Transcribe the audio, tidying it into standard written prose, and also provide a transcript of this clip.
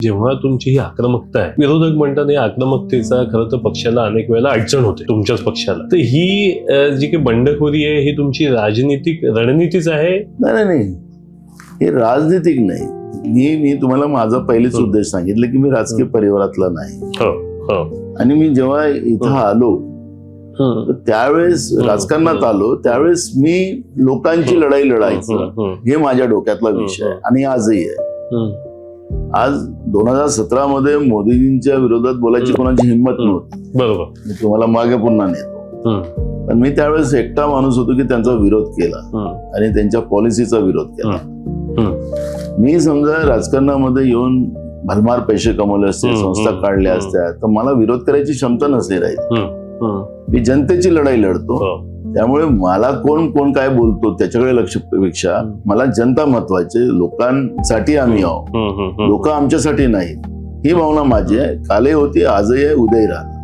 जेव्हा तुमची ही आक्रमकता आहे, विरोधक म्हणतात या आक्रमकतेचा खरं तर पक्षाला अनेक वेळेला अडचण होते, तुमच्याच पक्षाला. तर ही जी काही बंडखोरी आहे ही तुमची राजनीतिक रणनीतीच आहे? नाही, हे राजनीतिक नाही. मी तुम्हाला माझा पहिलेच उद्देश सांगितलं की मी राजकीय परिवारातला नाही. आणि मी जेव्हा इथं आलो तर त्यावेळेस राजकारणात आलो त्यावेळेस मी लोकांची लढाई लढायचं हे माझ्या डोक्यातला विषय आहे आणि आजही आहे. आज 2017 मध्ये मोदींच्या विरोधात बोलायची कोणाची हिंमत नव्हती. बरोबर. मी तुम्हाला मागे पुन्हा नेतो. पण मी त्यावेळेस एकटा माणूस होतो की त्यांचा विरोध केला आणि त्यांच्या पॉलिसीचा विरोध केला. मी समजा राजकारणामध्ये येऊन भलमार पैसे कमवले असते, संस्था काढल्या असत्या, तर मला विरोध करायची क्षमता नसली राहील. मी जनतेची लढाई लढतो. त्यामुळे मला कोण काय बोलतो त्याच्याकडे लक्षपेक्षा मला जनता महत्वाची, लोकांसाठी आम्ही आहोत, लोक आमच्यासाठी नाही, ही भावना माझी आहे. कालही होती, आजही आहे, उद्याही राहणार.